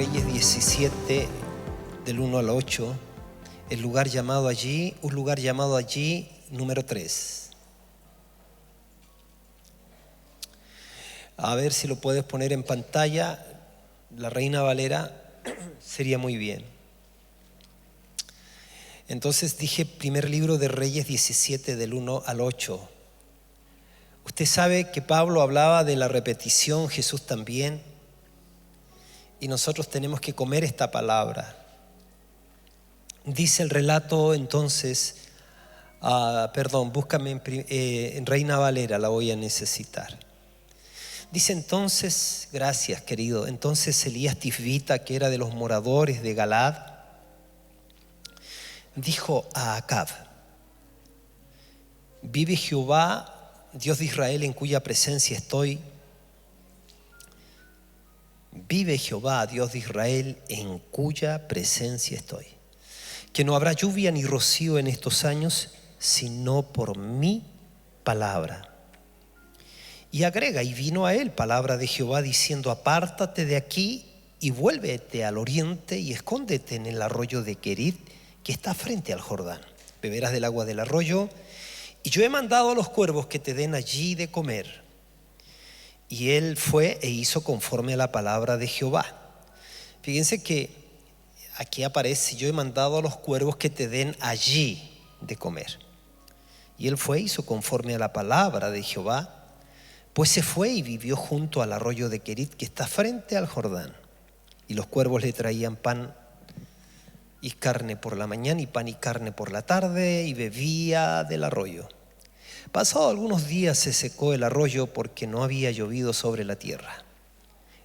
Reyes 17, del 1 al 8, un lugar llamado allí número 3. A ver si lo puedes poner en pantalla, la Reina Valera, sería muy bien. Entonces dije, primer libro de Reyes 17, del 1 al 8. Usted sabe que Pablo hablaba de la repetición, Jesús también, y nosotros tenemos que comer esta palabra. Dice el relato entonces, búscame en Reina Valera, la voy a necesitar. Dice entonces, gracias querido, entonces Elías Tisbita, que era de los moradores de Galaad, dijo a Acab: vive Jehová, Dios de Israel, en cuya presencia estoy. Vive Jehová, Dios de Israel, en cuya presencia estoy, que no habrá lluvia ni rocío en estos años, sino por mi palabra. Y agrega, y vino a él palabra de Jehová diciendo: apártate de aquí y vuélvete al oriente y escóndete en el arroyo de Querit, que está frente al Jordán. Beberás del agua del arroyo, y yo he mandado a los cuervos que te den allí de comer. Y él fue e hizo conforme a la palabra de Jehová. Fíjense que aquí aparece: yo he mandado a los cuervos que te den allí de comer. Y él fue e hizo conforme a la palabra de Jehová, pues se fue y vivió junto al arroyo de Querit, que está frente al Jordán. Y los cuervos le traían pan y carne por la mañana, y pan y carne por la tarde, y bebía del arroyo. Pasados algunos días se secó el arroyo, porque no había llovido sobre la tierra.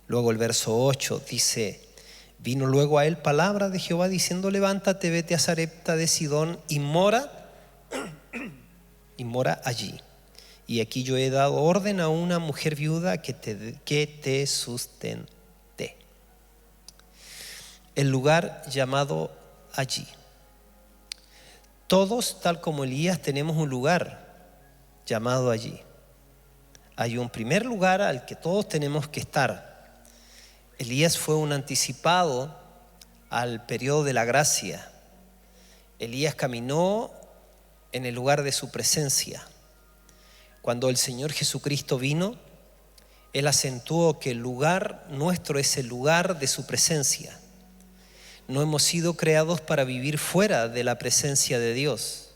Luego el verso 8 dice: vino luego a él palabra de Jehová diciendo: levántate, vete a Sarepta de Sidón y mora allí. Y aquí yo he dado orden a una mujer viuda que te sustente. El lugar llamado allí. Todos, tal como Elías, tenemos un lugar llamado allí. Hay un primer lugar al que todos tenemos que estar. Elías fue un anticipado al periodo de la gracia. Elías caminó en el lugar de su presencia. Cuando el Señor Jesucristo vino, Él acentuó que el lugar nuestro es el lugar de su presencia. No hemos sido creados para vivir fuera de la presencia de Dios.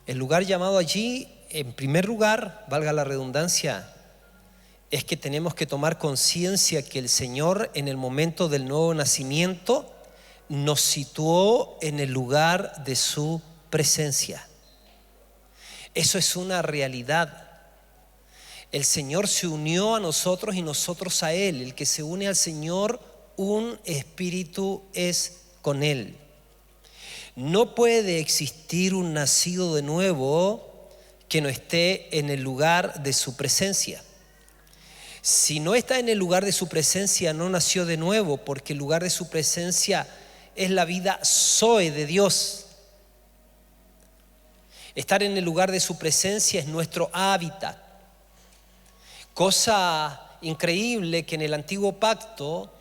El lugar llamado allí, en primer lugar, valga la redundancia, es que tenemos que tomar conciencia que el Señor, en el momento del nuevo nacimiento, nos situó en el lugar de su presencia. Eso es una realidad. El Señor se unió a nosotros y nosotros a Él. El que se une al Señor, un espíritu es con Él. No puede existir un nacido de nuevo que no esté en el lugar de su presencia. Si no está en el lugar de su presencia, no nació de nuevo, porque el lugar de su presencia es la vida zoe de Dios. Estar en el lugar de su presencia es nuestro hábitat. Cosa increíble que en el antiguo pacto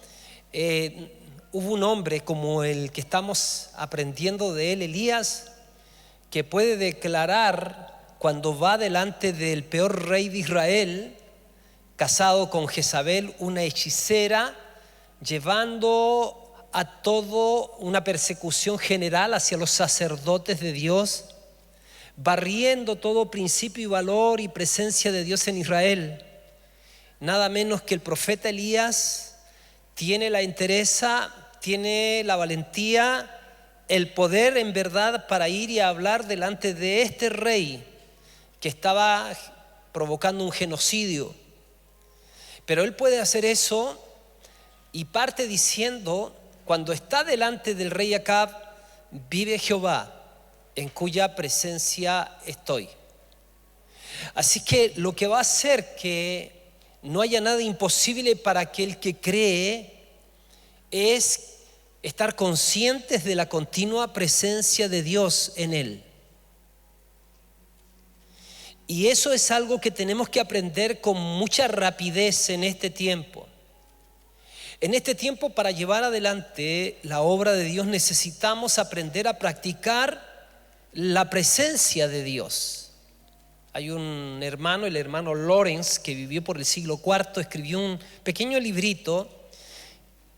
hubo un hombre como el que estamos aprendiendo de él, Elías, que puede declarar cuando va delante del peor rey de Israel, casado con Jezabel, una hechicera, llevando a todo una persecución general hacia los sacerdotes de Dios, barriendo todo principio y valor y presencia de Dios en Israel. Nada menos que el profeta Elías tiene la entereza, tiene la valentía, el poder en verdad para ir y hablar delante de este rey que estaba provocando un genocidio. Pero él puede hacer eso y parte diciendo, cuando está delante del rey Acab: vive Jehová, en cuya presencia estoy. Así que lo que va a hacer que no haya nada imposible para aquel que cree es estar conscientes de la continua presencia de Dios en él. Y eso es algo que tenemos que aprender con mucha rapidez en este tiempo. En este tiempo, para llevar adelante la obra de Dios, necesitamos aprender a practicar la presencia de Dios. Hay un hermano, el hermano Lawrence, que vivió por el siglo IV, escribió un pequeño librito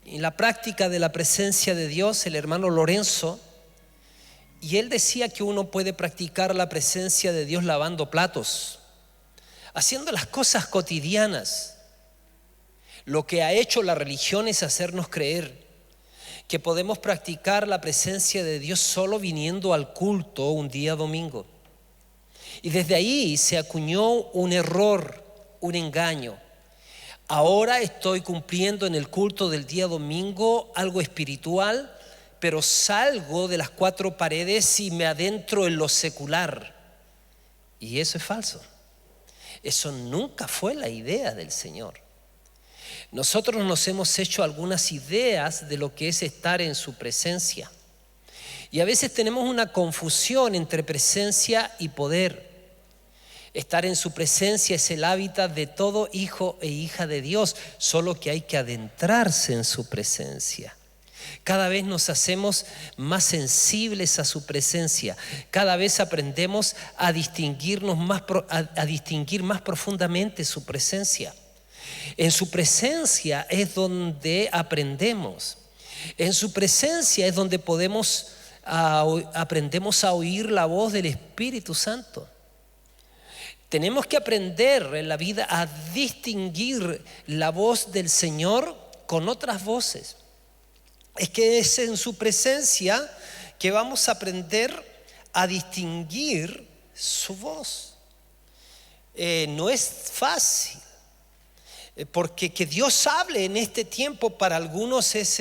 en la práctica de la presencia de Dios, el hermano Lorenzo, y él decía que uno puede practicar la presencia de Dios lavando platos, haciendo las cosas cotidianas. Lo que ha hecho la religión es hacernos creer que podemos practicar la presencia de Dios solo viniendo al culto un día domingo. Y desde ahí se acuñó un error, un engaño. Ahora estoy cumpliendo en el culto del día domingo algo espiritual, pero salgo de las cuatro paredes y me adentro en lo secular. Y eso es falso. Eso nunca fue la idea del Señor. Nosotros nos hemos hecho algunas ideas de lo que es estar en su presencia. Y a veces tenemos una confusión entre presencia y poder. Estar en su presencia es el hábitat de todo hijo e hija de Dios, solo que hay que adentrarse en su presencia. Cada vez nos hacemos más sensibles a su presencia. Cada vez aprendemos a distinguir más profundamente su presencia. En su presencia es donde aprendemos. En su presencia es donde aprendemos a oír la voz del Espíritu Santo. Tenemos que aprender en la vida a distinguir la voz del Señor con otras voces. Es que es en su presencia que vamos a aprender a distinguir su voz. No es fácil, porque que Dios hable en este tiempo para algunos es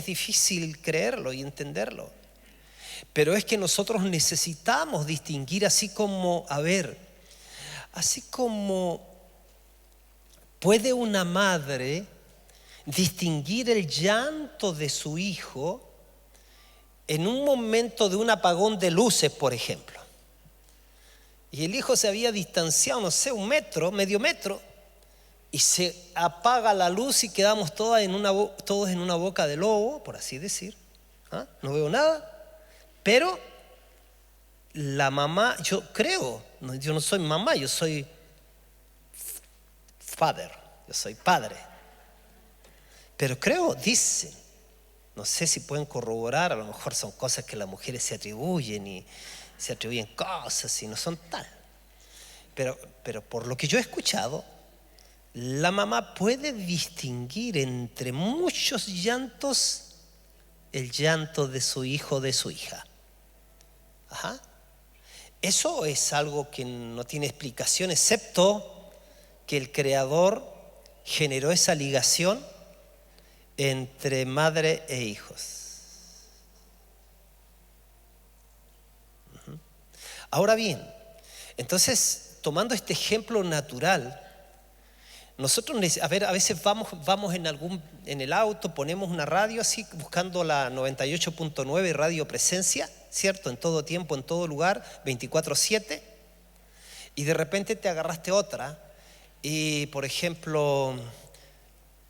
difícil creerlo y entenderlo. Pero es que nosotros necesitamos distinguir, así como puede una madre distinguir el llanto de su hijo en un momento de un apagón de luces, por ejemplo. Y el hijo se había distanciado, no sé, un metro, medio metro, y se apaga la luz y quedamos todos en una boca de lobo, por así decir. No veo nada, pero la mamá, yo no soy mamá, yo soy padre. Pero dicen, no sé si pueden corroborar, a lo mejor son cosas que las mujeres se atribuyen cosas y no son tal. Pero por lo que yo he escuchado, la mamá puede distinguir entre muchos llantos el llanto de su hijo o de su hija. Eso es algo que no tiene explicación, excepto que el Creador generó esa ligación entre madre e hijos. Ahora bien, entonces, tomando este ejemplo natural, nosotros a veces vamos en el auto, ponemos una radio así, buscando la 98.9 Radio Presencia, ¿cierto? En todo tiempo, en todo lugar, 24/7, y de repente te agarraste otra, y por ejemplo,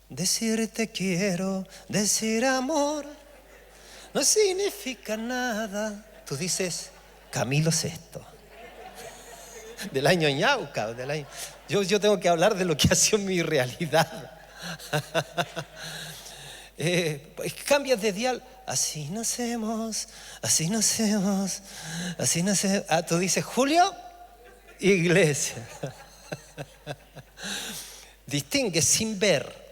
decir te quiero, decir amor, no significa nada. Tú dices, Camilo VI, del año Ñauca, Yo tengo que hablar de lo que ha sido mi realidad. Cambias de dial, así nacemos. Tú dices, Julio, Iglesia. Distingue sin ver.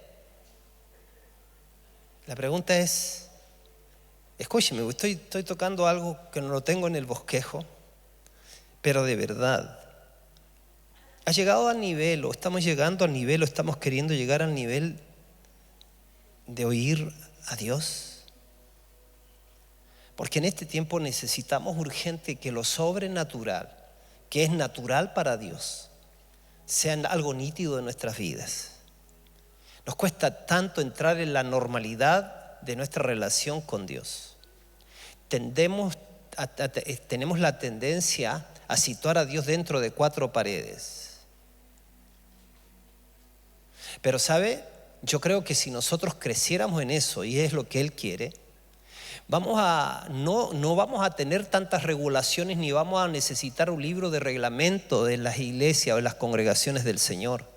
La pregunta es, escúcheme, estoy tocando algo que no lo tengo en el bosquejo, pero de verdad, ¿has llegado al nivel, o estamos llegando al nivel, o estamos queriendo llegar al nivel de oír a Dios? Porque en este tiempo necesitamos urgente que lo sobrenatural, que es natural para Dios, sea algo nítido en nuestras vidas. Nos cuesta tanto entrar en la normalidad de nuestra relación con Dios. Tenemos la tendencia a situar a Dios dentro de cuatro paredes. Pero ¿sabe? yo creo que si nosotros creciéramos en eso, y es lo que Él quiere, no vamos a tener tantas regulaciones ni vamos a necesitar un libro de reglamento de las iglesias o de las congregaciones del Señor.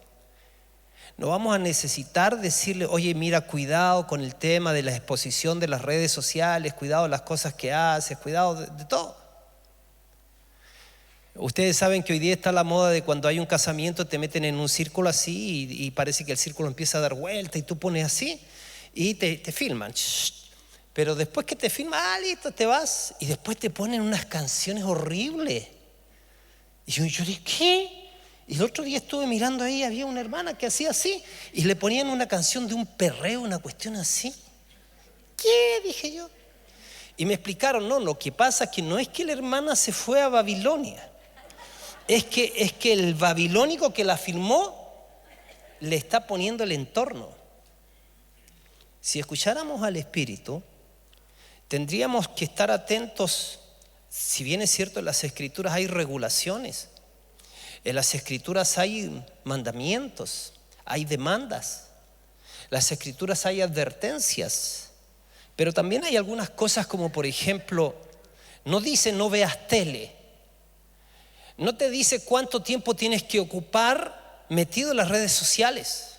No vamos a necesitar decirle, oye, mira, cuidado con el tema de la exposición de las redes sociales, cuidado de las cosas que haces, cuidado de todo. Ustedes saben que hoy día está la moda de cuando hay un casamiento te meten en un círculo así y parece que el círculo empieza a dar vuelta y tú pones así y te filman. Pero después que te filman, listo, te vas y después te ponen unas canciones horribles. Y yo dije, ¿qué? Y el otro día estuve mirando ahí, había una hermana que hacía así y le ponían una canción de un perreo, una cuestión así. ¿Qué? Dije yo. Y me explicaron, no, lo que pasa es que no es que la hermana se fue a Babilonia, es que el babilónico que la filmó le está poniendo el entorno. Si escucháramos al Espíritu, tendríamos que estar atentos. Si bien es cierto, en las Escrituras hay regulaciones, en las Escrituras hay mandamientos, hay demandas, en las Escrituras hay advertencias, pero también hay algunas cosas como por ejemplo, no dice no veas tele, no te dice cuánto tiempo tienes que ocupar metido en las redes sociales,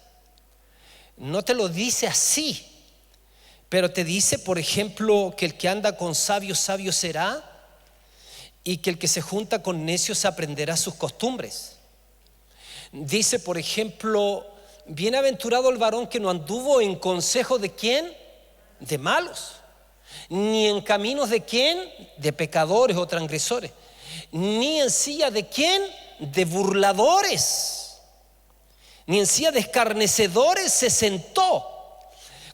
no te lo dice así, pero te dice por ejemplo que el que anda con sabios, sabio será, y que el que se junta con necios aprenderá sus costumbres. Dice por ejemplo, bienaventurado el varón que no anduvo en consejo de ¿quién? De malos, ni en caminos de ¿quién? De pecadores o transgresores, ni en silla de ¿quién? De burladores, ni en silla de escarnecedores se sentó.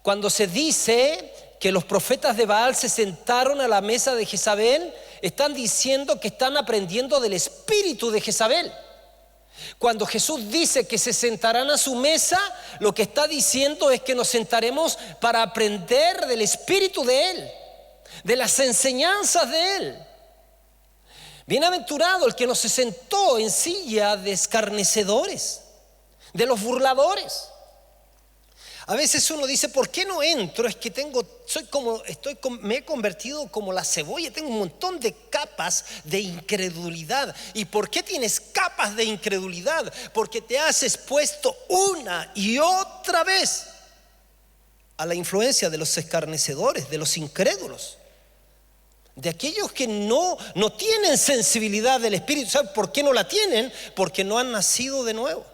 Cuando se dice que los profetas de Baal se sentaron a la mesa de Jezabel, están diciendo que están aprendiendo del espíritu de Jezabel. Cuando Jesús dice que se sentarán a su mesa, lo que está diciendo es que nos sentaremos para aprender del espíritu de Él, de las enseñanzas de Él. Bienaventurado el que no se sentó en silla de escarnecedores, de los burladores. A veces uno dice, ¿por qué no entro? Es que me he convertido como la cebolla, tengo un montón de capas de incredulidad. ¿Y por qué tienes capas de incredulidad? Porque te has expuesto una y otra vez a la influencia de los escarnecedores, de los incrédulos, de aquellos que no tienen sensibilidad del Espíritu. ¿Sabes por qué no la tienen? Porque no han nacido de nuevo.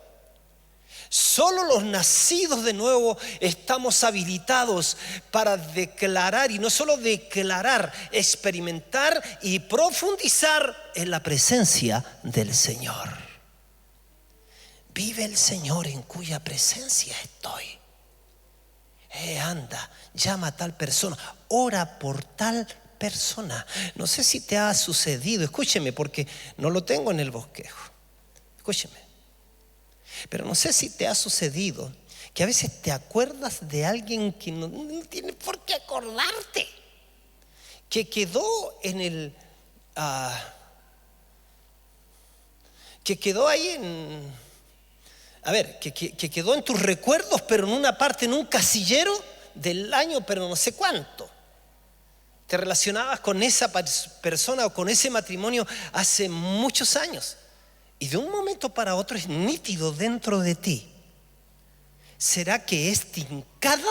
Solo los nacidos de nuevo estamos habilitados para declarar, y no solo declarar, experimentar y profundizar en la presencia del Señor. Vive el Señor en cuya presencia estoy. Anda, llama a tal persona, ora por tal persona. No sé si te ha sucedido, escúcheme, porque no lo tengo en el bosquejo. Escúcheme. Pero no sé si te ha sucedido que a veces te acuerdas de alguien que no tiene por qué acordarte, que quedó en el que quedó ahí que quedó en tus recuerdos, pero en una parte, en un casillero del año, pero no sé cuánto. Te relacionabas con esa persona o con ese matrimonio hace muchos años. Y de un momento para otro es nítido dentro de ti. ¿Será que es tincada?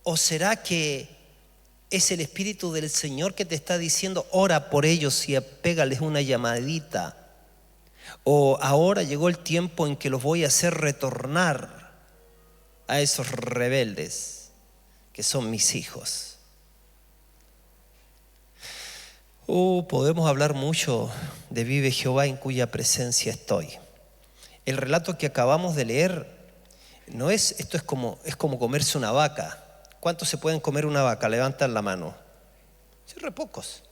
¿O será que es el Espíritu del Señor que te está diciendo, ora por ellos y pégales una llamadita? O ahora llegó el tiempo en que los voy a hacer retornar a esos rebeldes que son mis hijos. Podemos hablar mucho de vive Jehová en cuya presencia estoy. El relato que acabamos de leer esto es como comerse una vaca. ¿Cuántos se pueden comer una vaca? Levantan la mano. Sí, re pocos.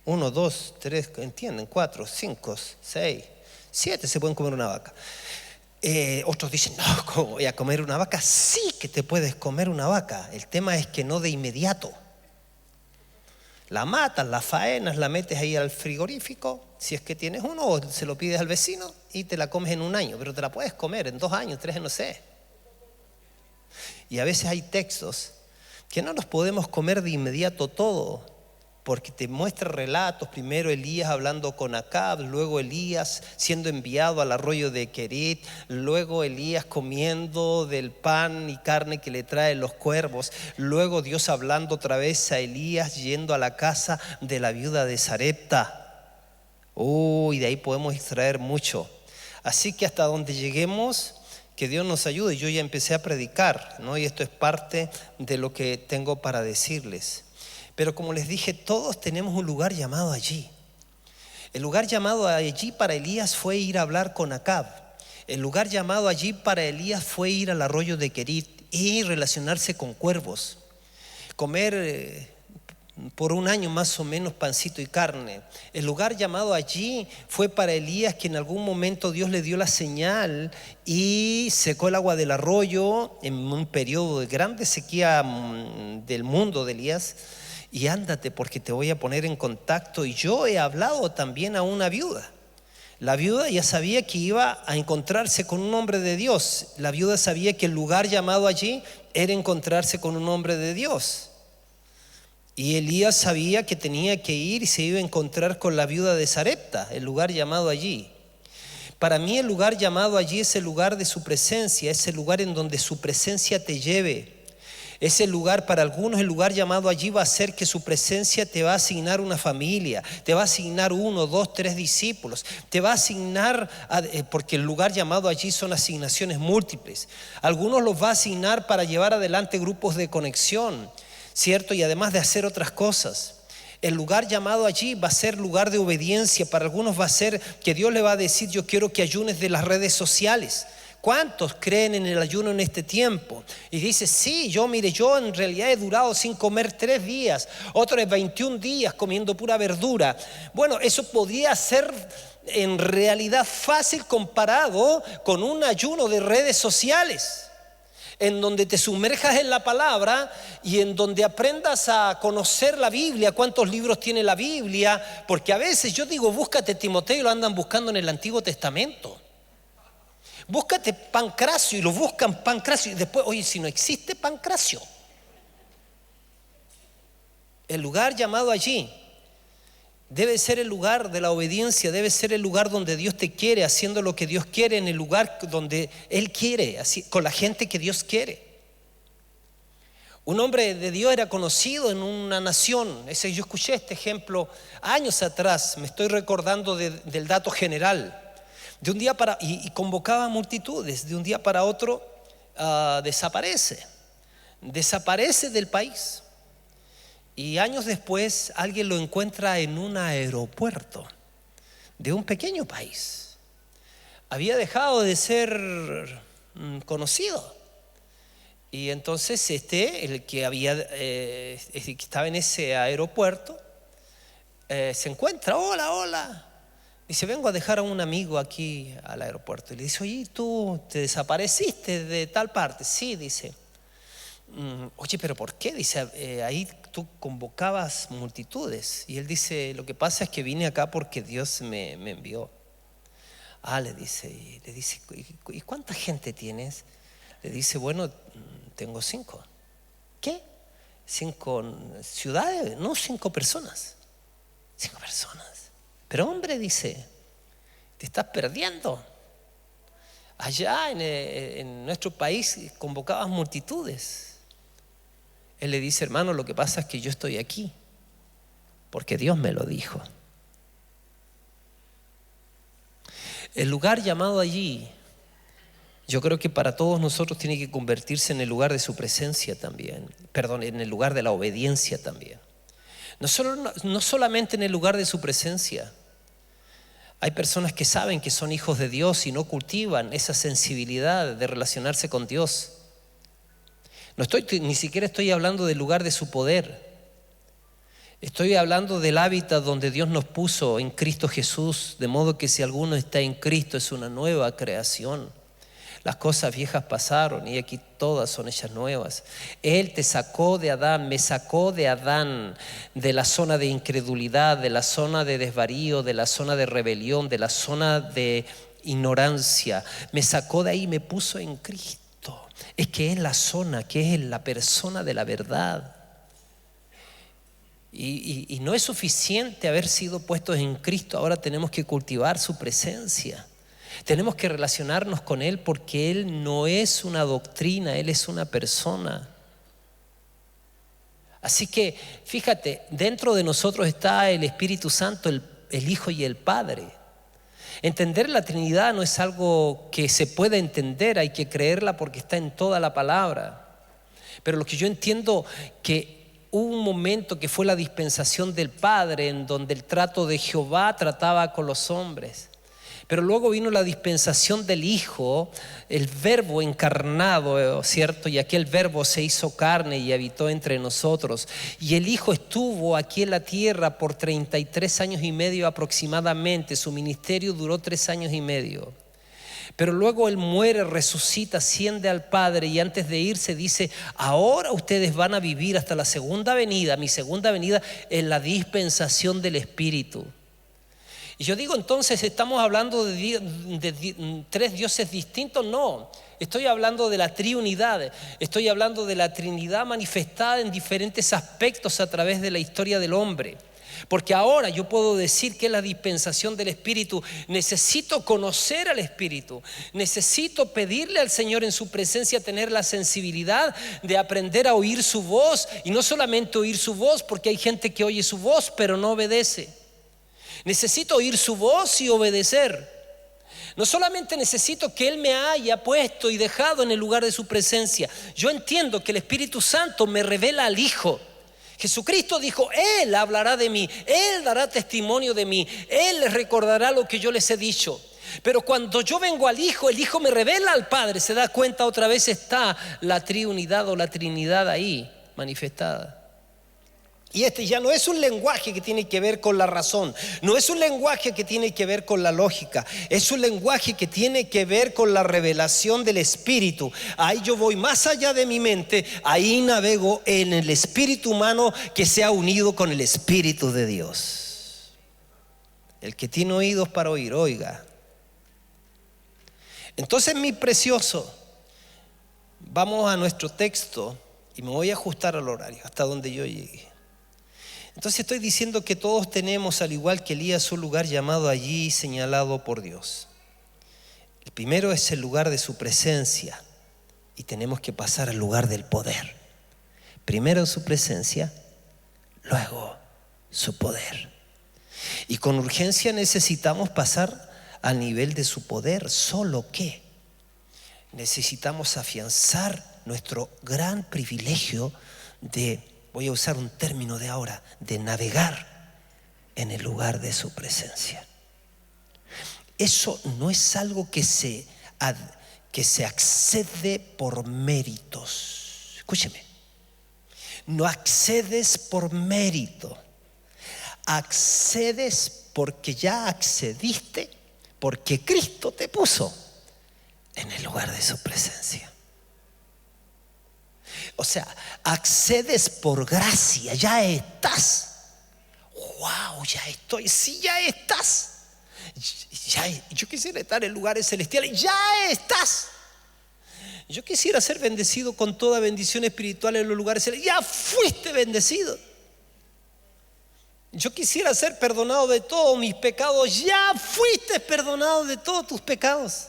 1, 2, 3, ¿entienden? 4, 5, 6, 7 se pueden comer una vaca. Otros dicen, no, ¿cómo voy a comer una vaca? Sí que te puedes comer una vaca. El tema es que no de inmediato. La matas, la faenas, la metes ahí al frigorífico, si es que tienes uno, o se lo pides al vecino y te la comes en un año, pero te la puedes comer en 2 años, 3, no sé. Y a veces hay textos que no nos podemos comer de inmediato todo, porque te muestra relatos, primero Elías hablando con Acab, luego Elías siendo enviado al arroyo de Querit, luego Elías comiendo del pan y carne que le traen los cuervos, luego Dios hablando otra vez a Elías yendo a la casa de la viuda de Sarepta. Y de ahí podemos extraer mucho. Así que hasta donde lleguemos, que Dios nos ayude. Yo ya empecé a predicar, ¿no? Y esto es parte de lo que tengo para decirles. Pero como les dije, todos tenemos un lugar llamado allí. El lugar llamado allí para Elías fue ir a hablar con Acab. El lugar llamado allí para Elías fue ir al arroyo de Querit y relacionarse con cuervos. Comer por un año más o menos pancito y carne. El lugar llamado allí fue para Elías, que en algún momento Dios le dio la señal y secó el agua del arroyo en un periodo de grande sequía del mundo de Elías. Y ándate, porque te voy a poner en contacto. Y yo he hablado también a una viuda. La viuda ya sabía que iba a encontrarse con un hombre de Dios. La viuda sabía que el lugar llamado allí era encontrarse con un hombre de Dios. Y Elías sabía que tenía que ir y se iba a encontrar con la viuda de Sarepta, el lugar llamado allí. Para mí el lugar llamado allí es el lugar de su presencia, es el lugar en donde su presencia te lleve. Ese lugar, para algunos el lugar llamado allí va a ser que su presencia te va a asignar una familia, te va a asignar 1, 2, 3 discípulos, te va a asignar, porque el lugar llamado allí son asignaciones múltiples. Algunos los va a asignar para llevar adelante grupos de conexión, ¿cierto? Y además de hacer otras cosas. El lugar llamado allí va a ser lugar de obediencia. Para algunos va a ser que Dios le va a decir: yo quiero que ayunes de las redes sociales. ¿Cuántos creen en el ayuno en este tiempo? Y dice: sí, yo en realidad he durado sin comer 3 días, otros 21 días comiendo pura verdura. Bueno, eso podría ser en realidad fácil comparado con un ayuno de redes sociales, en donde te sumerjas en la palabra y en donde aprendas a conocer la Biblia. ¿Cuántos libros tiene la Biblia? Porque a veces yo digo: búscate Timoteo, y lo andan buscando en el Antiguo Testamento. Búscate Pancracio, y lo buscan Pancracio, y después, oye, si no existe Pancracio. El lugar llamado allí debe ser el lugar de la obediencia, debe ser el lugar donde Dios te quiere, haciendo lo que Dios quiere, en el lugar donde Él quiere, así, con la gente que Dios quiere. Un hombre de Dios era conocido en una nación. Yo escuché este ejemplo años atrás, me estoy recordando del dato general. De un día y convocaba multitudes, de un día para otro desaparece del país. Y años después alguien lo encuentra en un aeropuerto de un pequeño país. Había dejado de ser conocido. Y entonces el que estaba en ese aeropuerto, se encuentra: hola. Dice: vengo a dejar a un amigo aquí al aeropuerto. Y le dice: oye, ¿tú te desapareciste de tal parte? Sí, dice. Oye, ¿pero por qué? Dice: ahí tú convocabas multitudes. Y él dice: lo que pasa es que vine acá porque Dios me envió. Le dice, ¿y cuánta gente tienes? Le dice: bueno, tengo 5. ¿Qué? 5 ciudades, no 5 personas. 5 personas. Pero hombre, dice, te estás perdiendo. Allá en nuestro país convocabas multitudes. Él le dice: hermano, lo que pasa es que yo estoy aquí porque Dios me lo dijo. El lugar llamado allí, yo creo que para todos nosotros tiene que convertirse en el lugar de su presencia también. En el lugar de la obediencia también. No solamente en el lugar de su presencia. Hay personas que saben que son hijos de Dios y no cultivan esa sensibilidad de relacionarse con Dios. Ni siquiera estoy hablando del lugar de su poder. Estoy hablando del hábitat donde Dios nos puso en Cristo Jesús, de modo que si alguno está en Cristo es una nueva creación. Las cosas viejas pasaron y aquí todas son hechas nuevas. Él te sacó de Adán, me sacó de Adán, de la zona de incredulidad, de la zona de desvarío, de la zona de rebelión, de la zona de ignorancia. Me sacó de ahí y me puso en Cristo. Santo. Es que es la zona, que es la persona de la verdad. Y no es suficiente haber sido puestos en Cristo. Ahora tenemos que cultivar su presencia. Tenemos que relacionarnos con Él, porque Él no es una doctrina, Él es una persona. Así que fíjate, dentro de nosotros está el Espíritu Santo, el Hijo y el Padre. Entender la Trinidad no es algo que se pueda entender, hay que creerla porque está en toda la palabra. Pero lo que yo entiendo, que hubo un momento que fue la dispensación del Padre, en donde el trato de Jehová trataba con los hombres. Pero luego vino la dispensación del Hijo, el Verbo encarnado, ¿cierto? Y aquel Verbo se hizo carne y habitó entre nosotros. Y el Hijo estuvo aquí en la tierra por 33 años y medio aproximadamente. Su ministerio duró 3 años y medio. Pero luego Él muere, resucita, asciende al Padre, y antes de irse dice: ahora ustedes van a vivir hasta la segunda venida. Mi segunda venida es la dispensación del Espíritu. Y yo digo, entonces, ¿estamos hablando de 3 dioses distintos? No, estoy hablando de la triunidad. Estoy hablando de la Trinidad manifestada en diferentes aspectos a través de la historia del hombre. Porque ahora yo puedo decir que es la dispensación del Espíritu. Necesito conocer al Espíritu. Necesito pedirle al Señor en su presencia tener la sensibilidad de aprender a oír su voz. Y no solamente oír su voz, porque hay gente que oye su voz pero no obedece. Necesito oír su voz y obedecer. No solamente necesito que Él me haya puesto y dejado en el lugar de su presencia. Yo entiendo que el Espíritu Santo me revela al Hijo. Jesucristo dijo: Él hablará de mí, Él dará testimonio de mí, Él les recordará lo que yo les he dicho. Pero cuando yo vengo al Hijo, el Hijo me revela al Padre. Se da cuenta, otra vez está la triunidad o la Trinidad ahí manifestada. Y este ya no es un lenguaje que tiene que ver con la razón, no es un lenguaje que tiene que ver con la lógica, es un lenguaje que tiene que ver con la revelación del Espíritu. Ahí yo voy más allá de mi mente, ahí navego en el espíritu humano que se ha unido con el Espíritu de Dios. El que tiene oídos para oír, oiga. Entonces, mi precioso, vamos a nuestro texto y me voy a ajustar al horario hasta donde yo llegue. Entonces estoy diciendo que todos tenemos, al igual que Elías, un lugar llamado allí, señalado por Dios. El primero es el lugar de su presencia, y tenemos que pasar al lugar del poder. Primero su presencia, luego su poder. Y con urgencia necesitamos pasar al nivel de su poder, solo que necesitamos afianzar nuestro gran privilegio de, voy a usar un término de ahora, de navegar en el lugar de su presencia. Eso no es algo que se accede por méritos. Escúcheme, no accedes por mérito, accedes porque ya accediste, porque Cristo te puso en el lugar de su presencia. O sea, accedes por gracia, ya estás. Wow, ya estoy, sí, ya estás. Yo quisiera estar en lugares celestiales, ya estás. Yo quisiera ser bendecido con toda bendición espiritual en los lugares celestiales, ya fuiste bendecido. Yo quisiera ser perdonado de todos mis pecados, ya fuiste perdonado de todos tus pecados.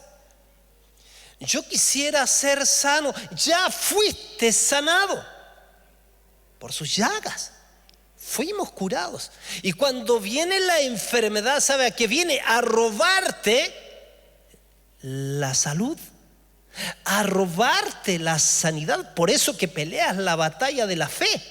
Yo quisiera ser sano, ya fuiste sanado. Por sus llagas fuimos curados. Y cuando viene la enfermedad, ¿sabe a qué viene? A robarte la salud, a robarte la sanidad. Por eso que peleas la batalla de la fe.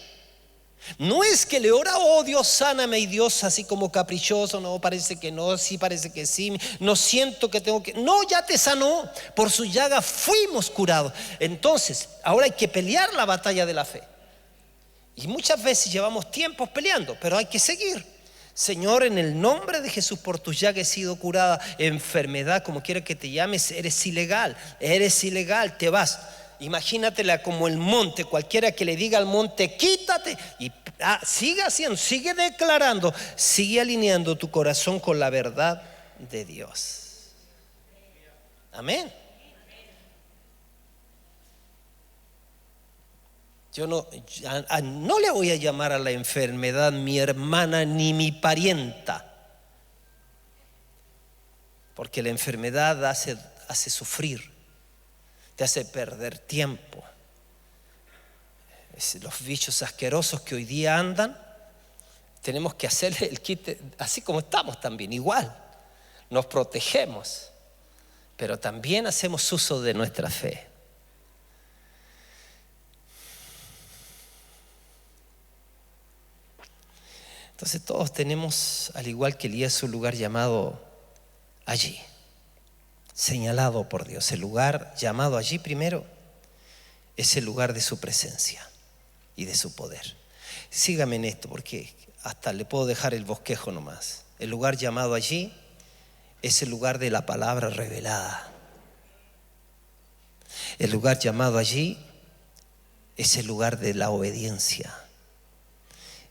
No es que le ora: oh Dios, sáname, y Dios así como caprichoso: no, parece que no, sí, parece que sí, no siento que tengo que. No, ya te sanó, por su llaga fuimos curados. Entonces, ahora hay que pelear la batalla de la fe. Y muchas veces llevamos tiempos peleando, pero hay que seguir. Señor, en el nombre de Jesús, por tus llagas he sido curada. Enfermedad, como quiera que te llames, eres ilegal, te vas. Imagínatela como el monte. Cualquiera que le diga al monte: quítate, y sigue haciendo, sigue declarando, sigue alineando tu corazón con la verdad de Dios. Amén. Yo no le voy a llamar a la enfermedad mi hermana ni mi parienta, porque la enfermedad hace sufrir, te hace perder tiempo. Los bichos asquerosos que hoy día andan, tenemos que hacerle el quite, así como estamos también, igual. Nos protegemos, pero también hacemos uso de nuestra fe. Entonces todos tenemos, al igual que Elías, un lugar llamado allí, señalado por Dios. El lugar llamado allí primero es el lugar de su presencia y de su poder. Sígame en esto porque hasta le puedo dejar el bosquejo nomás. El lugar llamado allí es el lugar de la palabra revelada. El lugar llamado allí es el lugar de la obediencia.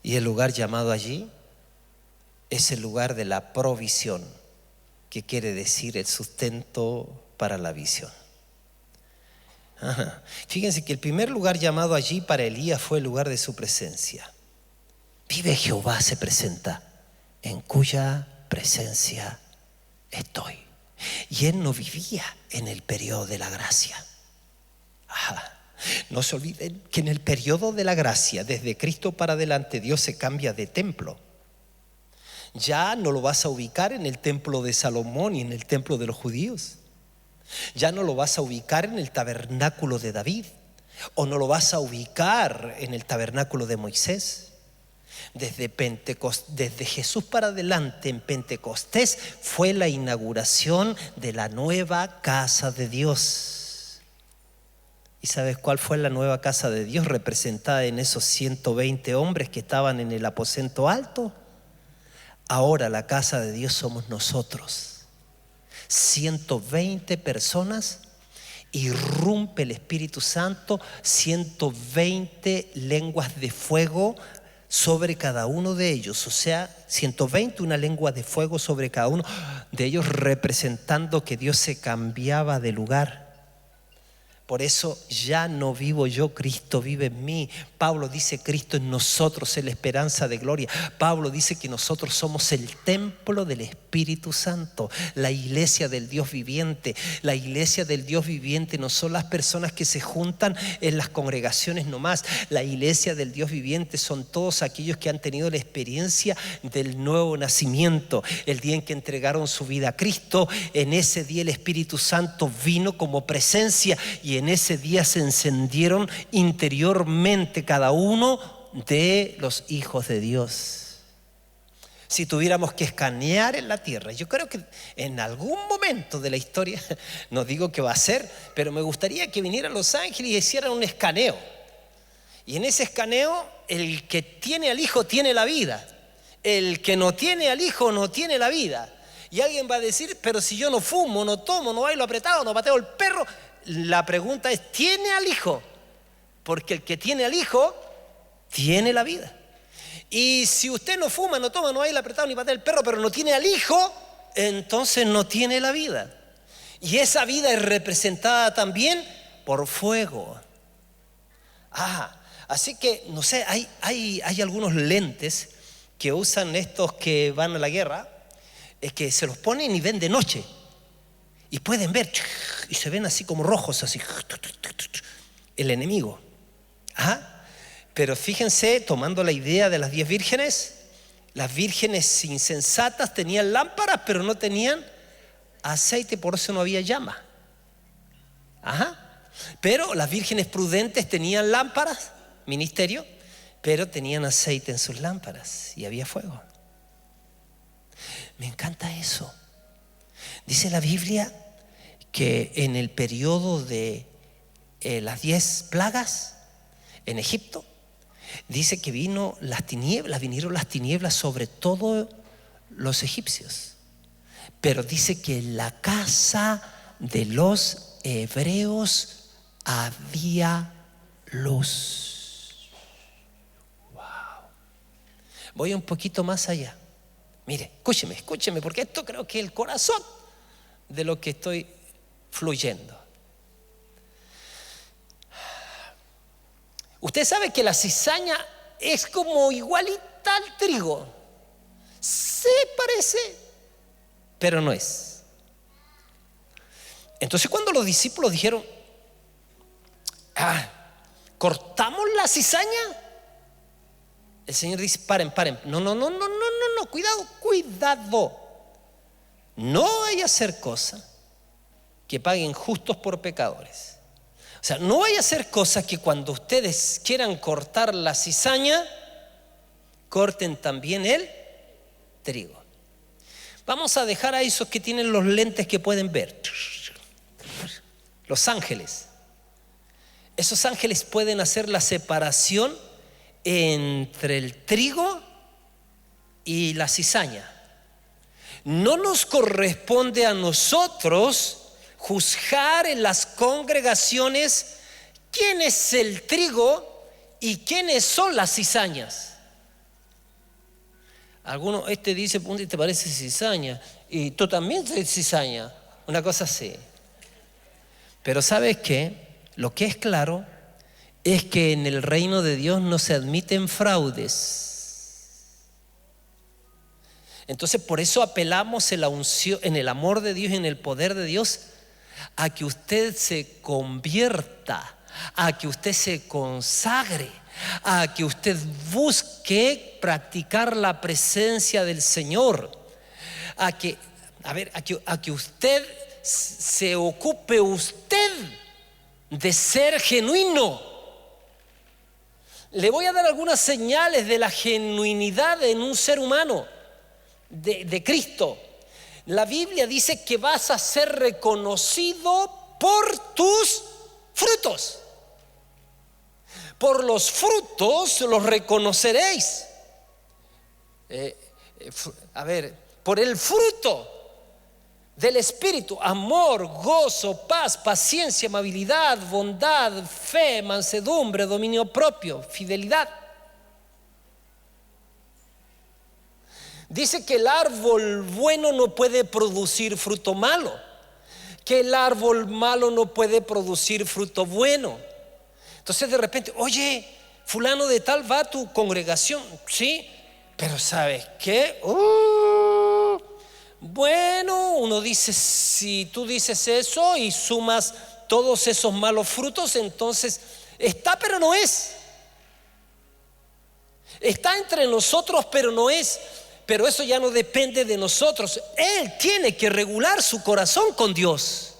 Y el lugar llamado allí es el lugar de la provisión, que quiere decir el sustento para la visión. Fíjense que el primer lugar llamado allí para Elías fue el lugar de su presencia. Vive Jehová se presenta, en cuya presencia estoy. Y él no vivía en el periodo de la gracia. No se olviden que en el periodo de la gracia, desde Cristo para adelante, Dios se cambia de templo. Ya no lo vas a ubicar en el templo de Salomón y en el templo de los judíos. Ya no lo vas a ubicar en el tabernáculo de David, o no lo vas a ubicar en el tabernáculo de Moisés. Desde Jesús para adelante, en Pentecostés fue la inauguración de la nueva casa de Dios. ¿Y sabes cuál fue la nueva casa de Dios representada en esos 120 hombres que estaban en el aposento alto? Ahora la casa de Dios somos nosotros. 120 personas, irrumpe el Espíritu Santo, 120 lenguas de fuego sobre cada uno de ellos. O sea, 120, una lengua de fuego sobre cada uno de ellos, representando que Dios se cambiaba de lugar. Por eso ya no vivo yo, Cristo vive en mí. Pablo dice: Cristo en nosotros es la esperanza de gloria. Pablo dice que nosotros somos el templo del Espíritu Santo, la iglesia del Dios viviente. La iglesia del Dios viviente no son las personas que se juntan en las congregaciones nomás. La iglesia del Dios viviente son todos aquellos que han tenido la experiencia del nuevo nacimiento. El día en que entregaron su vida a Cristo, en ese día el Espíritu Santo vino como presencia, y en ese día se encendieron interiormente cada uno de los hijos de Dios. Si tuviéramos que escanear en la tierra, yo creo que en algún momento de la historia, no digo que va a ser, pero me gustaría que vinieran los ángeles y hicieran un escaneo. Y en ese escaneo, el que tiene al Hijo tiene la vida, el que no tiene al Hijo no tiene la vida. Y alguien va a decir: pero si yo no fumo, no tomo, no bailo apretado, no pateo el perro. La pregunta es: ¿tiene al Hijo? Porque el que tiene al Hijo tiene la vida. Y si usted no fuma, no toma, no baila apretado ni patea el perro, pero no tiene al Hijo, entonces no tiene la vida. Y esa vida es representada también por fuego. Así que, no sé, hay algunos lentes que usan estos que van a la guerra, que se los ponen y ven de noche. Y pueden ver, y se ven así como rojos, así, el enemigo. Pero fíjense, tomando la idea de las 10 vírgenes, las vírgenes insensatas tenían lámparas, pero no tenían aceite, por eso no había llama. Pero las vírgenes prudentes tenían lámparas, ministerio, pero tenían aceite en sus lámparas y había fuego. Me encanta eso. Dice la Biblia que en el periodo de las 10 plagas en Egipto, dice que vinieron las tinieblas sobre todos los egipcios. Pero dice que en la casa de los hebreos había luz. Wow. Voy un poquito más allá. Mire, escúcheme, porque esto creo que es el corazón de lo que estoy fluyendo. Usted sabe que la cizaña es como igualita al trigo. Se parece, pero no es. Entonces cuando los discípulos dijeron, ¿cortamos la cizaña? El Señor dice, paren. No, cuidado. No vaya a hacer cosa que paguen justos por pecadores. O sea, no vaya a hacer cosa que cuando ustedes quieran cortar la cizaña, corten también el trigo. Vamos a dejar a esos que tienen los lentes que pueden ver. Los ángeles. Esos ángeles pueden hacer la separación entre el trigo y la cizaña. No nos corresponde a nosotros juzgar en las congregaciones quién es el trigo y quiénes son las cizañas. Algunos, dice, ¿te parece cizaña? Y tú también eres cizaña. Una cosa así. Pero ¿sabes qué? Lo que es claro es que en el reino de Dios no se admiten fraudes. Entonces por eso apelamos en la unción, en el amor de Dios y en el poder de Dios a que usted se convierta, a que usted se consagre, a que usted busque practicar la presencia del Señor, a que usted se ocupe usted de ser genuino. Le voy a dar algunas señales de la genuinidad en un ser humano de Cristo. La Biblia dice que vas a ser reconocido por tus frutos. Por los frutos los reconoceréis. Por el fruto del Espíritu: amor, gozo, paz, paciencia, amabilidad, bondad, fe, mansedumbre, dominio propio, fidelidad. Dice que el árbol bueno no puede producir fruto malo, que el árbol malo no puede producir fruto bueno. Entonces de repente, oye, fulano de tal va a tu congregación, sí, pero ¿sabes qué? Bueno, uno dice, si tú dices eso y sumas todos esos malos frutos, entonces está pero no es. Está entre nosotros pero no es. Pero eso ya no depende de nosotros. Él tiene que regular su corazón con Dios.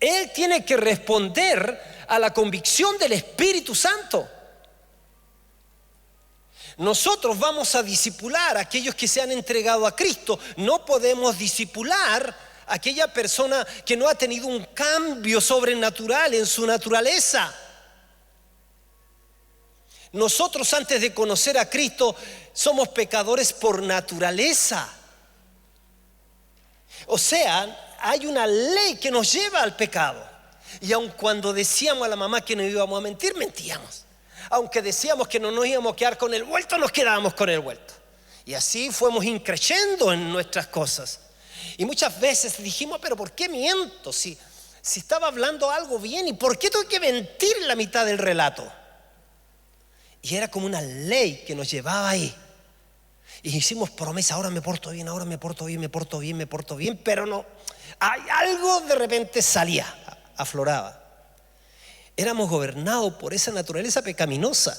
Él tiene que responder a la convicción del Espíritu Santo. Nosotros vamos a discipular a aquellos que se han entregado a Cristo. No podemos discipular a aquella persona que no ha tenido un cambio sobrenatural en su naturaleza. Nosotros, antes de conocer a Cristo, somos pecadores por naturaleza. O sea, hay una ley que nos lleva al pecado. Y aun cuando decíamos a la mamá que no íbamos a mentir, mentíamos. Aunque decíamos que no nos íbamos a quedar con el vuelto, nos quedábamos con el vuelto. Y así fuimos increyendo en nuestras cosas. Y muchas veces dijimos, pero ¿por qué miento? Si estaba hablando algo bien, ¿y por qué tengo que mentir en la mitad del relato? Y era como una ley que nos llevaba ahí. Y hicimos promesa, ahora me porto bien, pero no. Hay algo de repente salía, afloraba. Éramos gobernados por esa naturaleza pecaminosa.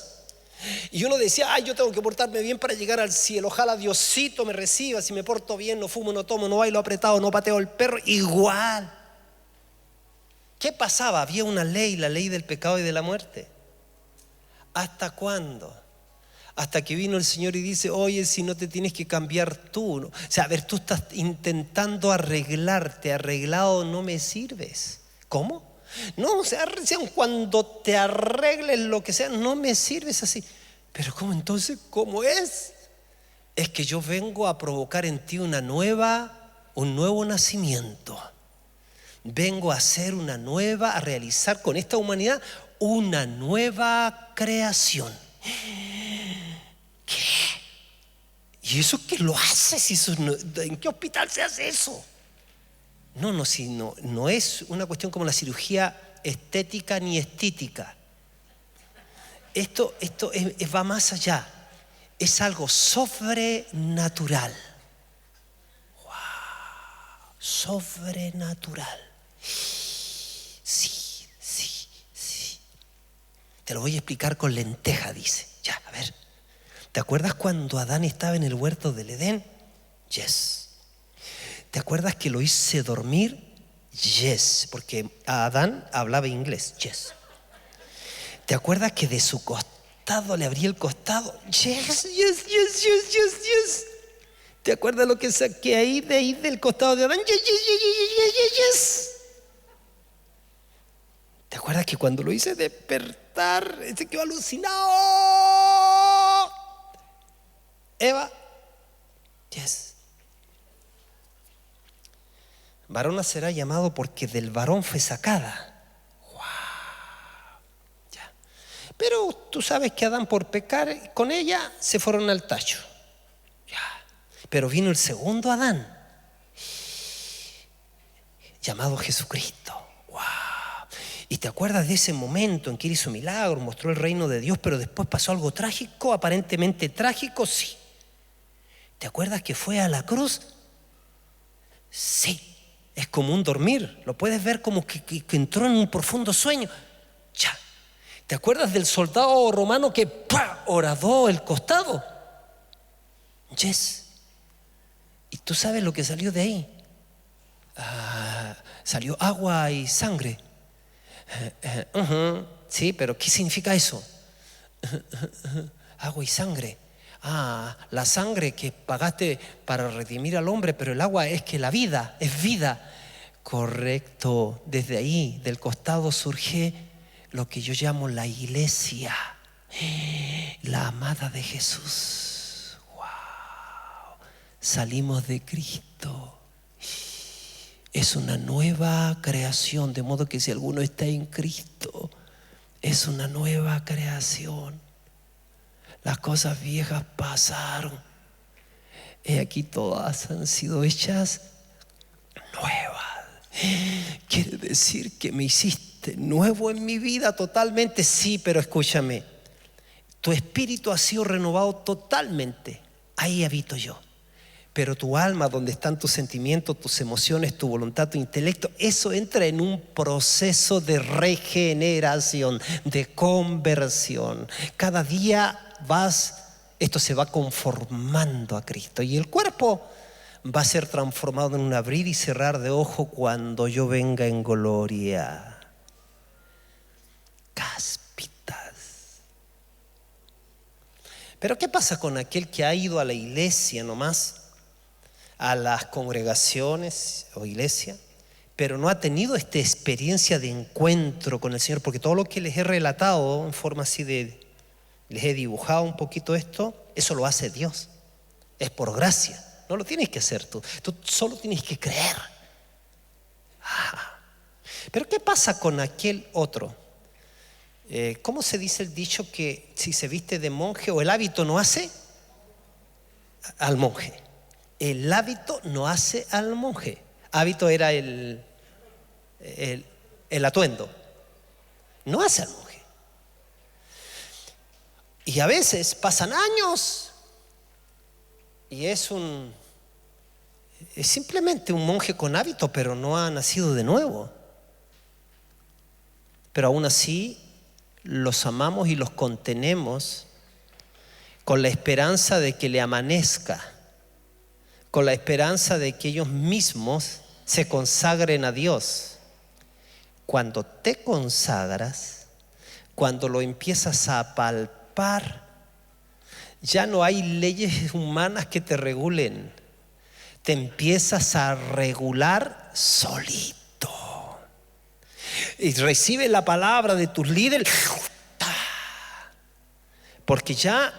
Y uno decía, yo tengo que portarme bien para llegar al cielo. Ojalá Diosito me reciba si me porto bien, no fumo, no tomo, no bailo apretado, no pateo el perro. Igual. ¿Qué pasaba? Había una ley, la ley del pecado y de la muerte. ¿Hasta cuándo? Hasta que vino el Señor y dice, oye, si no te tienes que cambiar tú, ¿no? O sea, a ver, tú estás intentando arreglarte, arreglado no me sirves. ¿Cómo? No, o sea, cuando te arregles lo que sea, no me sirves así. Pero ¿cómo entonces? ¿Cómo es? Es que yo vengo a provocar en ti un nuevo nacimiento. Vengo a hacer a realizar con esta humanidad una nueva creación. ¿Qué? ¿Y eso qué lo haces? ¿En qué hospital se hace eso? No es una cuestión como la cirugía estética ni estítica. va más allá. Es algo sobrenatural. Wow, sobrenatural. Sí. Te lo voy a explicar con lenteja, dice. Ya, a ver. ¿Te acuerdas cuando Adán estaba en el huerto del Edén? Yes. ¿Te acuerdas que lo hice dormir? Yes. Porque Adán hablaba inglés. Yes. ¿Te acuerdas que de su costado le abría el costado? Yes. ¿Te acuerdas lo que saqué ahí del costado de Adán? Yes. ¿Te acuerdas que cuando lo hice despertar, se quedó alucinado? Eva, yes. Varona será llamado porque del varón fue sacada. Pero tú sabes que Adán, por pecar con ella, se fueron al tacho. Ya. Pero vino el segundo Adán, llamado Jesucristo. ¡Wow! ¿Y te acuerdas de ese momento en que él hizo milagros, mostró el reino de Dios, pero después pasó algo trágico, aparentemente trágico? Sí. ¿Te acuerdas que fue a la cruz? Sí. Es como un dormir. Lo puedes ver como que entró en un profundo sueño. Ya. ¿Te acuerdas del soldado romano que horadó el costado? Yes. ¿Y tú sabes lo que salió de ahí? Salió agua y sangre. Sí, pero ¿qué significa eso? Agua y sangre. La sangre que pagaste para redimir al hombre, pero el agua es que la vida es vida. Correcto. Desde ahí, del costado, surge lo que yo llamo la iglesia, la amada de Jesús. Wow. Salimos de Cristo. Es una nueva creación, de modo que si alguno está en Cristo, es una nueva creación. Las cosas viejas pasaron. He aquí todas han sido hechas nuevas. Quiere decir que me hiciste nuevo en mi vida totalmente. Sí, pero escúchame, tu espíritu ha sido renovado totalmente. Ahí habito yo. Pero tu alma, donde están tus sentimientos, tus emociones, tu voluntad, tu intelecto, eso entra en un proceso de regeneración, de conversión. Cada día esto se va conformando a Cristo, y el cuerpo va a ser transformado en un abrir y cerrar de ojo cuando yo venga en gloria. Cáspitas. Pero ¿qué pasa con aquel que ha ido a la iglesia nomás, a las congregaciones o iglesia, pero no ha tenido esta experiencia de encuentro con el Señor? Porque todo lo que les he relatado en forma así les he dibujado un poquito esto, eso lo hace Dios. Es por gracia. No lo tienes que hacer tú solo tienes que creer. Pero ¿qué pasa con aquel otro? ¿Cómo se dice el dicho que si se viste de monje, o el hábito no hace al monje? El hábito no hace al monje. Hábito era el atuendo. No hace al monje. Y a veces pasan años y es simplemente un monje con hábito, pero no ha nacido de nuevo. Pero aún así los amamos y los contenemos con la esperanza de que le amanezca, con la esperanza de que ellos mismos se consagren a Dios. Cuando te consagras, cuando lo empiezas a palpar, ya no hay leyes humanas que te regulen. Te empiezas a regular solito. Y recibe la palabra de tus líderes. Porque ya,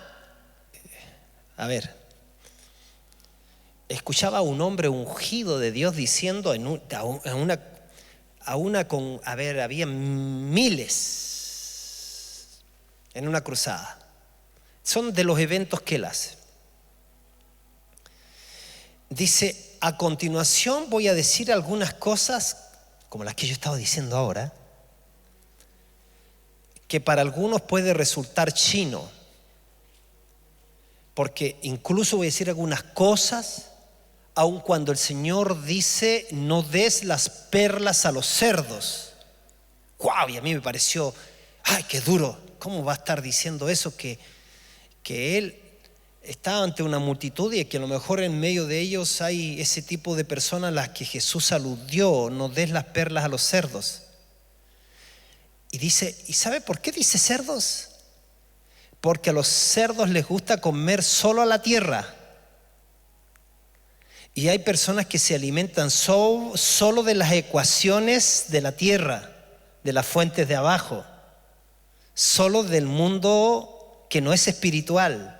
escuchaba a un hombre ungido de Dios diciendo había miles en una cruzada. Son de los eventos que él hace. Dice: a continuación voy a decir algunas cosas como las que yo estaba diciendo ahora, que para algunos puede resultar chino, porque incluso voy a decir algunas cosas, aun cuando el Señor dice no des las perlas a los cerdos. ¡Guau! Y a mí me pareció, ¡ay, qué duro! ¿Cómo va a estar diciendo eso? Que Él está ante una multitud y que a lo mejor en medio de ellos hay ese tipo de personas a las que Jesús aludió, no des las perlas a los cerdos. Y dice, ¿y sabe por qué dice cerdos? Porque a los cerdos les gusta comer solo a la tierra. Y hay personas que se alimentan solo de las ecuaciones de la tierra, de las fuentes de abajo, solo del mundo que no es espiritual.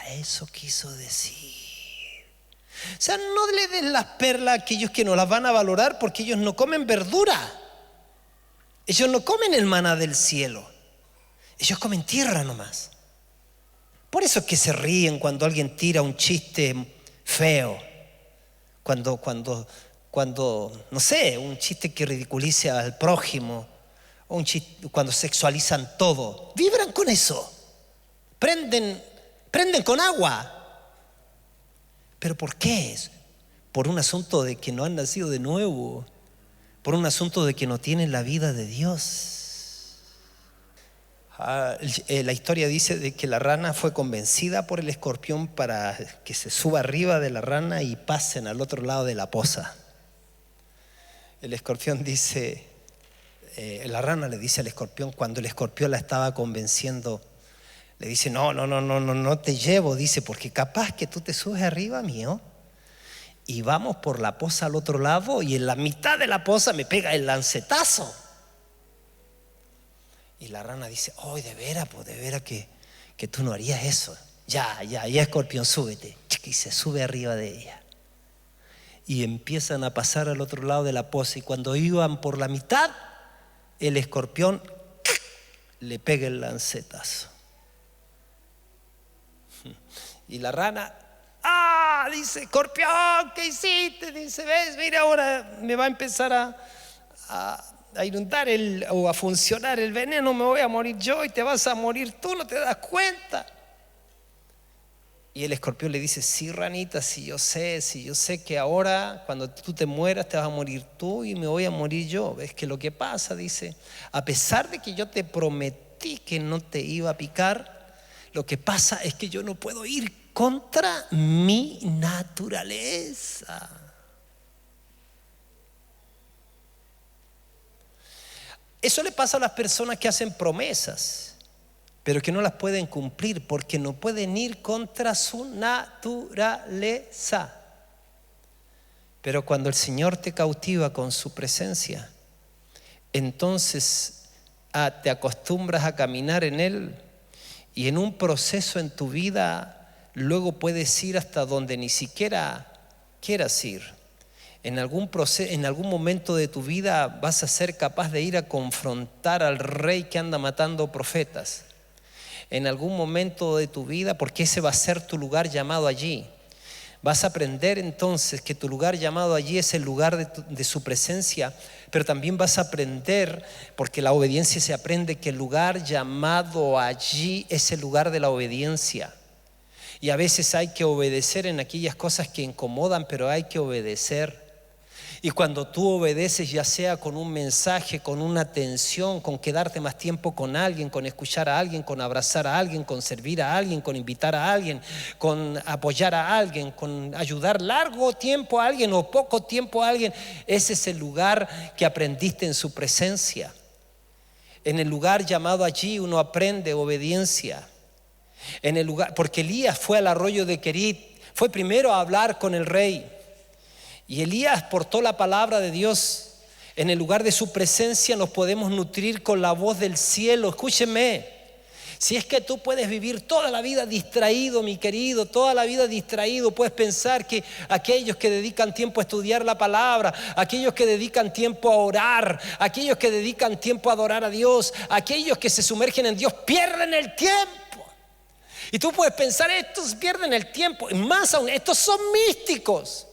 Eso quiso decir. O sea, no le den las perlas a aquellos que no las van a valorar, porque ellos no comen verdura. Ellos no comen el maná del cielo. Ellos comen tierra nomás. Por eso es que se ríen cuando alguien tira un chiste feo. Cuando no sé, un chiste que ridiculice al prójimo, o un chiste, cuando sexualizan todo. Vibran con eso. Prenden con agua. ¿Pero por qué? Por un asunto de que no han nacido de nuevo, por un asunto de que no tienen la vida de Dios. La historia dice de que la rana fue convencida por el escorpión para que se suba arriba de la rana y pasen al otro lado de la poza. El escorpión dice, la rana le dice al escorpión, cuando el escorpión la estaba convenciendo, le dice, no te llevo, dice, porque capaz que tú te subes arriba mío y vamos por la poza al otro lado y en la mitad de la poza me pega el lancetazo. Y la rana dice, de veras que tú no harías eso. Ya, escorpión, súbete. Y se sube arriba de ella. Y empiezan a pasar al otro lado de la poza y cuando iban por la mitad, el escorpión le pega el lancetazo. Y la rana, dice, escorpión, ¿qué hiciste? Dice, ves, mira, ahora me va a empezar a inundar o a funcionar el veneno, me voy a morir yo y te vas a morir tú, no te das cuenta. Y el escorpión le dice, sí, ranita, si yo sé que ahora cuando tú te mueras te vas a morir tú y me voy a morir yo. Es que lo que pasa, dice, a pesar de que yo te prometí que no te iba a picar, lo que pasa es que yo no puedo ir contra mi naturaleza. Eso le pasa a las personas que hacen promesas, pero que no las pueden cumplir porque no pueden ir contra su naturaleza. Pero cuando el Señor te cautiva con su presencia, entonces te acostumbras a caminar en Él. Y en un proceso en tu vida, luego puedes ir hasta donde ni siquiera quieras ir. En algún momento de tu vida vas a ser capaz de ir a confrontar al rey que anda matando profetas. En algún momento de tu vida, porque ese va a ser tu lugar llamado allí. Vas a aprender entonces que tu lugar llamado allí es el lugar de su presencia, pero también vas a aprender, porque la obediencia se aprende, que el lugar llamado allí es el lugar de la obediencia. Y a veces hay que obedecer en aquellas cosas que incomodan, pero hay que obedecer. Y cuando tú obedeces, ya sea con un mensaje, con una atención, con quedarte más tiempo con alguien, con escuchar a alguien, con abrazar a alguien, con servir a alguien, con invitar a alguien, con apoyar a alguien, con ayudar largo tiempo a alguien o poco tiempo a alguien, ese es el lugar que aprendiste en su presencia. En el lugar llamado allí uno aprende obediencia. En el lugar, porque Elías fue al arroyo de Querit, fue primero a hablar con el rey. Y Elías portó la palabra de Dios. En el lugar de su presencia nos podemos nutrir con la voz del cielo. Escúcheme, si es que tú puedes vivir toda la vida distraído, mi querido, toda la vida distraído, puedes pensar que aquellos que dedican tiempo a estudiar la palabra, aquellos que dedican tiempo a orar, aquellos que dedican tiempo a adorar a Dios, aquellos que se sumergen en Dios, pierden el tiempo. Y tú puedes pensar, estos pierden el tiempo, más aún, estos son místicos.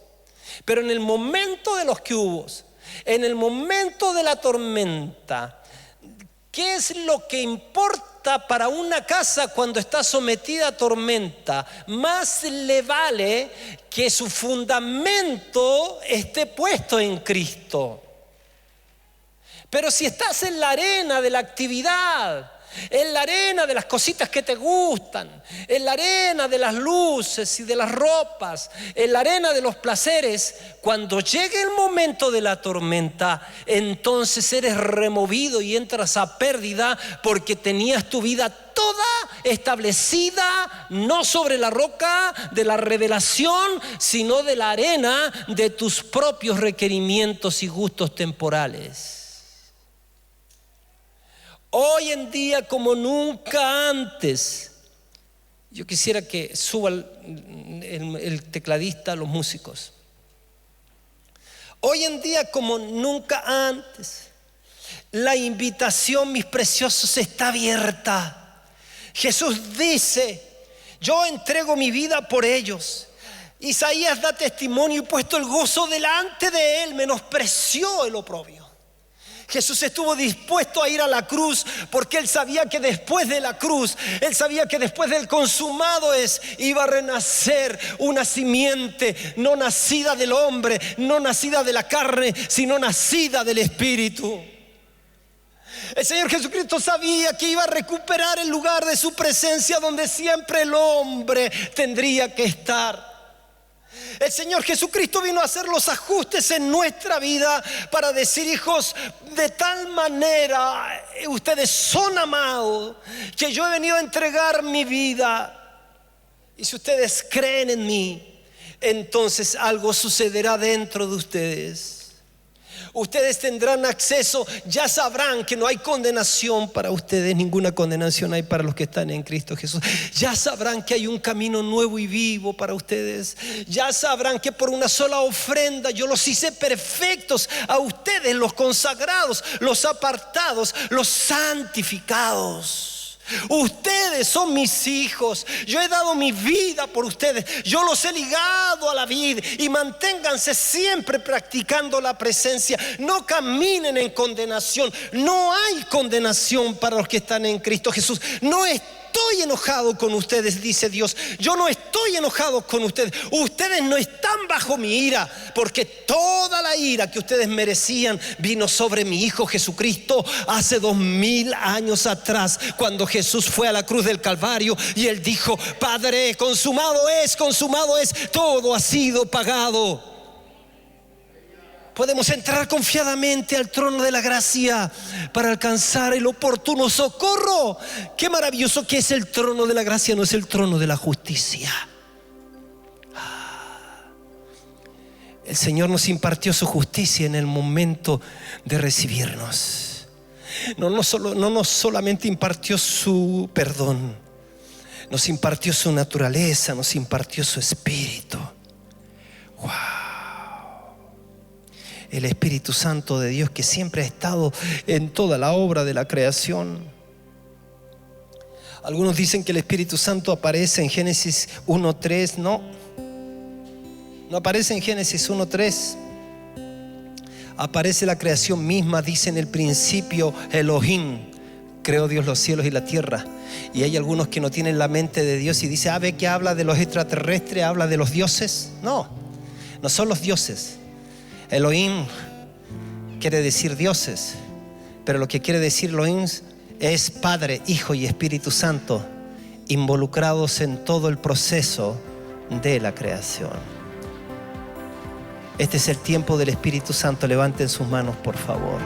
Pero en el momento de los que hubo, en el momento de la tormenta, ¿Qué es lo que importa para una casa cuando está sometida a tormenta? Más le vale que su fundamento esté puesto en Cristo. Pero si estás en la arena de la actividad, en la arena de las cositas que te gustan, en la arena de las luces y de las ropas, en la arena de los placeres, cuando llegue el momento de la tormenta, entonces eres removido y entras a pérdida, porque tenías tu vida toda establecida, no sobre la roca de la revelación, sino de la arena de tus propios requerimientos y gustos temporales. Hoy en día, como nunca antes, yo quisiera que suba el tecladista, los músicos. Hoy en día, como nunca antes, la invitación, mis preciosos, está abierta. Jesús dice: yo entrego mi vida por ellos. Isaías da testimonio: y puesto el gozo delante de él, menospreció el oprobio. Jesús estuvo dispuesto a ir a la cruz porque él sabía que después de la cruz, él sabía que después del consumado iba a renacer una simiente no nacida del hombre, no nacida de la carne, sino nacida del Espíritu. El Señor Jesucristo sabía que iba a recuperar el lugar de su presencia donde siempre el hombre tendría que estar. El Señor Jesucristo vino a hacer los ajustes en nuestra vida para decir: hijos, de tal manera ustedes son amados que yo he venido a entregar mi vida, y si ustedes creen en mí, entonces algo sucederá dentro de ustedes. Ustedes tendrán acceso, ya sabrán que no hay condenación para ustedes, ninguna condenación hay para los que están en Cristo Jesús. Ya sabrán que hay un camino nuevo y vivo para ustedes. Ya sabrán que por una sola ofrenda yo los hice perfectos a ustedes, los consagrados, los apartados, los santificados. Ustedes son mis hijos. Yo he dado mi vida por ustedes. Yo los he ligado a la vid. Y manténganse siempre practicando la presencia. No caminen en condenación. No hay condenación para los que están en Cristo Jesús. No estoy enojado con ustedes, dice Dios. Yo no estoy enojado con ustedes. Ustedes no están bajo mi ira, porque toda la ira que ustedes merecían vino sobre mi Hijo Jesucristo hace 2000 años atrás, cuando Jesús fue a la cruz del Calvario y él dijo: Padre, consumado es, todo ha sido pagado. Podemos entrar confiadamente al trono de la gracia para alcanzar el oportuno socorro. Qué maravilloso que es el trono de la gracia, no es el trono de la justicia. El Señor nos impartió su justicia en el momento de recibirnos. No nos solamente impartió su perdón, nos impartió su naturaleza, nos impartió su espíritu. Wow. El Espíritu Santo de Dios, que siempre ha estado en toda la obra de la creación. Algunos dicen que el Espíritu Santo aparece en Génesis 1:3. No aparece en Génesis 1:3. Aparece la creación misma. Dice: en el principio Elohim, creó Dios los cielos y la tierra. Y hay algunos que no tienen la mente de Dios y dicen: ¿ve que habla de los extraterrestres? ¿Habla de los dioses? No son los dioses. Elohim quiere decir dioses, pero lo que quiere decir Elohim es Padre, Hijo y Espíritu Santo involucrados en todo el proceso de la creación. Este es el tiempo del Espíritu Santo. Levanten sus manos, por favor.